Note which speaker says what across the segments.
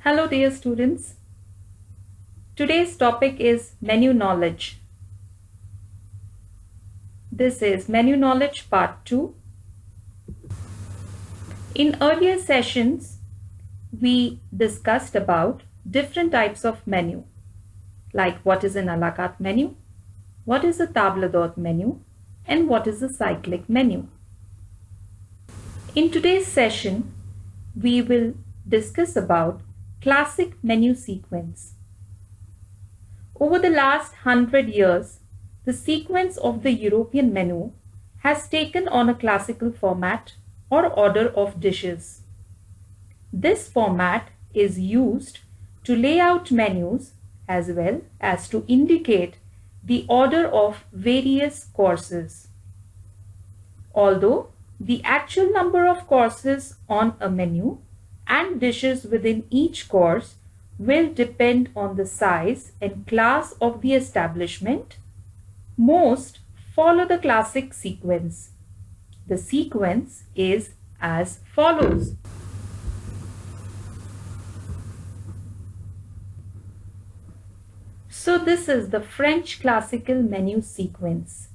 Speaker 1: Hello dear students. Today's topic is menu knowledge. This is menu knowledge part 2. In earlier sessions, we discussed about different types of menu, like what is an a la carte menu, what is a table d'hôte menu, and what is a cyclic menu. In today's session, we will discuss about classic menu sequence. Over the last 100 years, the sequence of the European menu has taken on a classical format or order of dishes. This format is used to lay out menus as well as to indicate the order of various courses. Although the actual number of courses on a menu and dishes within each course will depend on the size and class of the establishment, most follow the classic sequence. The sequence is as follows. So this is the French classical menu sequence.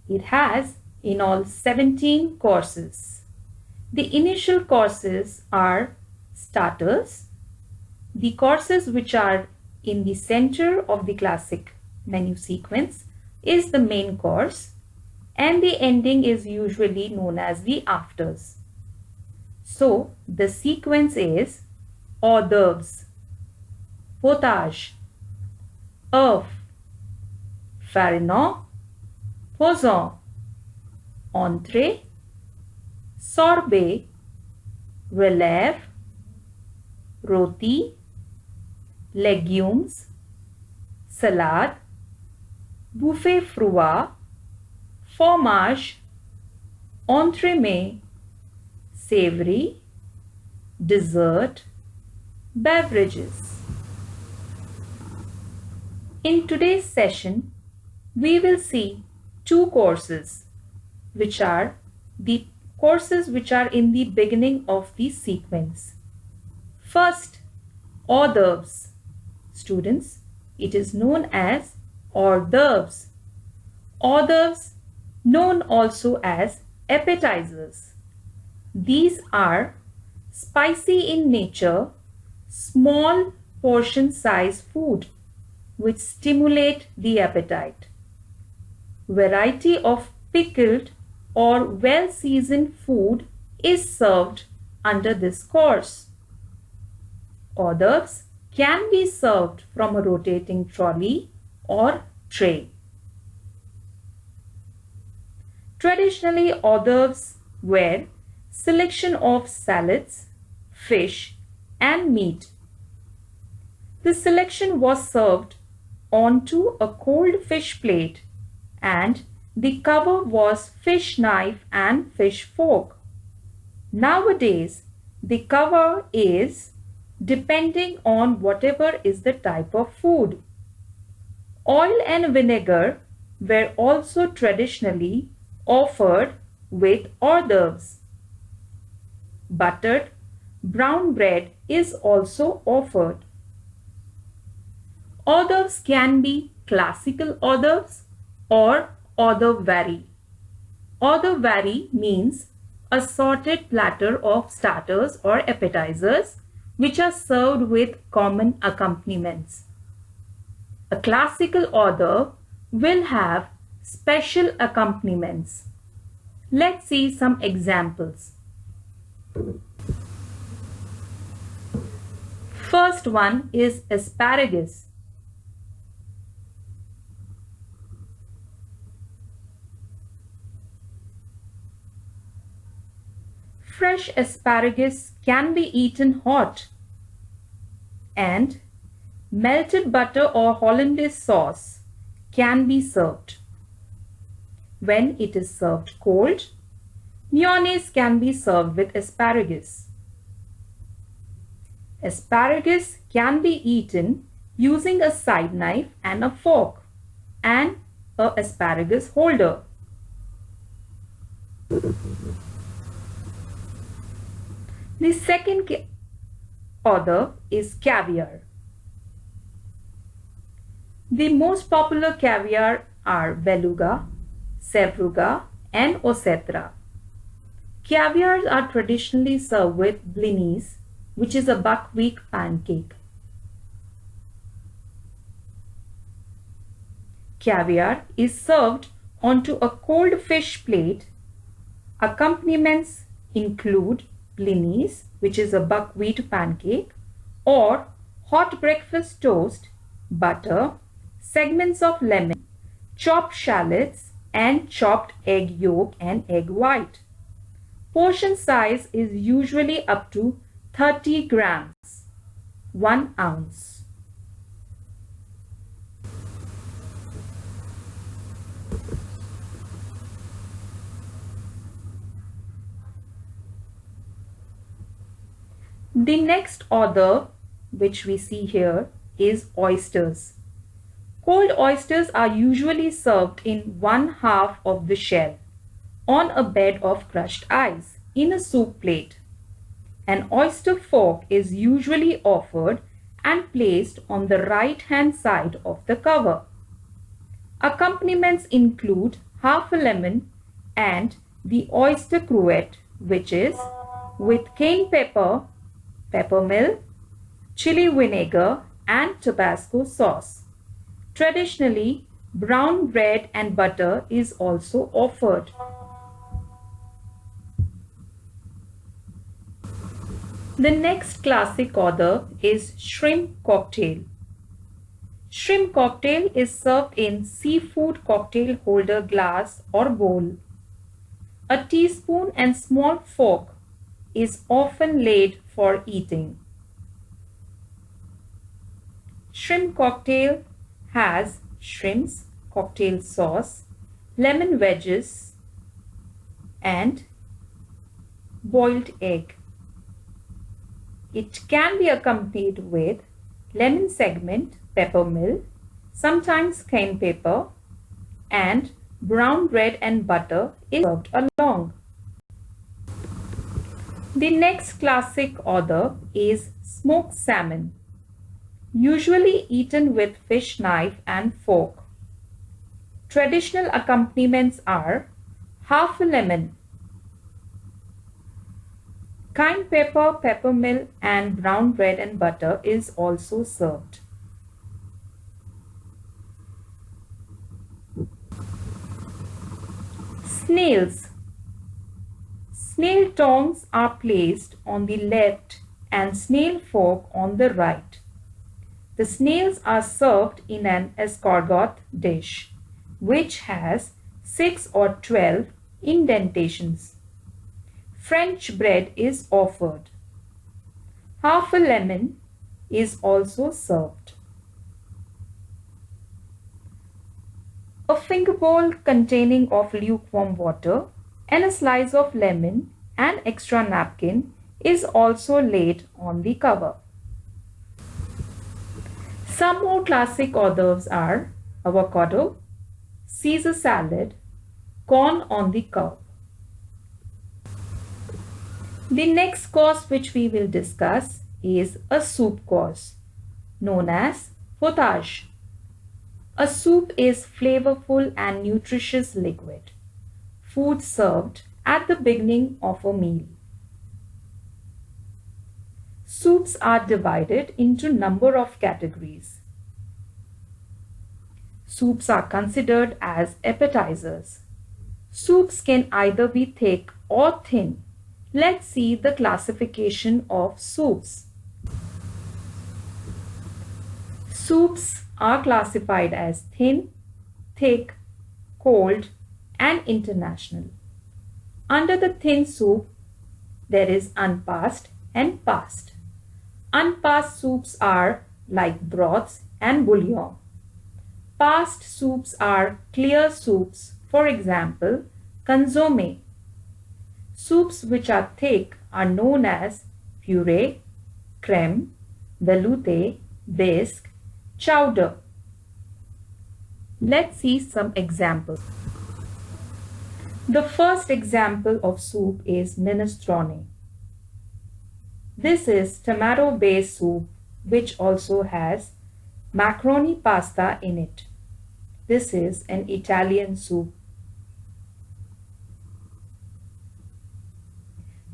Speaker 1: It has in all 17 courses. The initial courses are starters. The courses which are in the center of the classic menu sequence is the main course, and the ending is usually known as the afters. So the sequence is hors d'oeuvres, potage, œuf, farina, poisson, entrée, sorbet, relève, roti, légumes, salade, buffet froid, fromage, entremets, savory, dessert, beverages. In today's session, we will see two courses, which are the courses which are in the beginning of the sequence. First, hors d'oeuvres. Students, it is known as hors d'oeuvres. Hors d'oeuvres, known also as appetizers. These are spicy in nature, small portion size food which stimulate the appetite. Variety of pickled or well-seasoned food is served under this course. Hors d'oeuvres can be served from a rotating trolley or tray. Traditionally, hors d'oeuvres were selection of salads, fish, and meat. The selection was served onto a cold fish plate, and the cover was fish knife and fish fork. Nowadays, the cover is depending on whatever is the type of food. Oil and vinegar were also traditionally offered with hors d'oeuvres. Buttered brown bread is also offered. Hors d'oeuvres can be classical hors d'oeuvres or hors d'oeuvre vary. Hors d'oeuvre vary means a sorted platter of starters or appetizers which are served with common accompaniments. A classical hors d'oeuvre will have special accompaniments. Let's see some examples. First one is asparagus. Fresh asparagus can be eaten hot, and melted butter or hollandaise sauce can be served. When it is served cold, mayonnaise can be served with asparagus. Asparagus can be eaten using a side knife and a fork and an asparagus holder. The second author is caviar. The most popular caviar are beluga, sevruga, and osetra. Caviars are traditionally served with blinis, which is a buckwheat pancake. Caviar is served onto a cold fish plate. Accompaniments include blinis, which is a buckwheat pancake, or hot breakfast toast, butter, segments of lemon, chopped shallots, and chopped egg yolk and egg white. Portion size is usually up to 30 grams, 1 ounce. The next order which we see here is oysters. Cold oysters are usually served in one half of the shell on a bed of crushed ice in a soup plate. An oyster fork is usually offered and placed on the right-hand side of the cover. Accompaniments include half a lemon and the oyster cruet, which is with cayenne pepper, peppermill, chili vinegar, and Tabasco sauce. Traditionally, brown bread and butter is also offered. The next classic order is shrimp cocktail. Shrimp cocktail is served in seafood cocktail holder glass or bowl. A teaspoon and small fork is often laid for eating. Shrimp cocktail has shrimps, cocktail sauce, lemon wedges, and boiled egg. It can be accompanied with lemon segment, peppermill, sometimes cayenne pepper, and brown bread and butter is served along. The next classic order is smoked salmon, usually eaten with fish knife and fork. Traditional accompaniments are half a lemon, cayenne pepper, peppermill, and brown bread and butter is also served. Snails. Snail tongs are placed on the left and snail fork on the right. The snails are served in an escargot dish, which has 6 or 12 indentations. French bread is offered. Half a lemon is also served. A finger bowl containing of lukewarm water and a slice of lemon and extra napkin is also laid on the cover. Some more classic hors d'oeuvres are avocado, Caesar salad, corn on the cob. The next course which we will discuss is a soup course known as potage. A soup is flavorful and nutritious liquid, food served at the beginning of a meal. Soups are divided into a number of categories. Soups are considered as appetizers. Soups can either be thick or thin. Let's see the classification of soups. Soups are classified as thin, thick, cold, and international. Under the thin soup, there is unpassed and passed. Unpassed soups are like broths and bouillon. Passed soups are clear soups, for example, consomme. Soups which are thick are known as puree, creme, velouté, bisque, chowder. Let's see some examples. The first example of soup is minestrone. This is tomato-based soup which also has macaroni pasta in it. This is an Italian soup.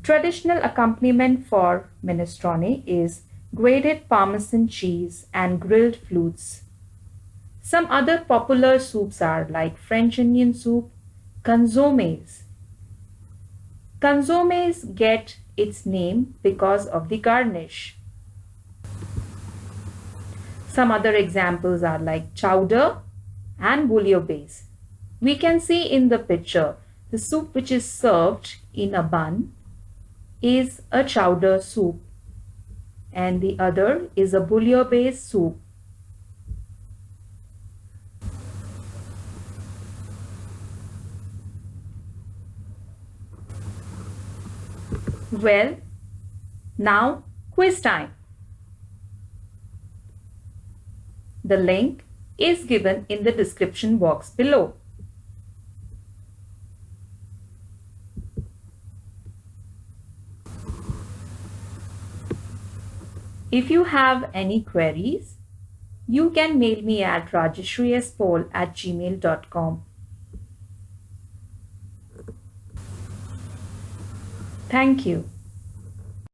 Speaker 1: Traditional accompaniment for minestrone is grated Parmesan cheese and grilled flutes. Some other popular soups are like French onion soup, consommes. Consommes get its name because of the garnish. Some other examples are like chowder and bouillabaisse. We can see in the picture the soup which is served in a bun is a chowder soup and the other is a bouillabaisse soup. Well, now quiz time. The link is given in the description box below. If you have any queries, you can mail me at rajeshriespol@gmail.com. Thank you.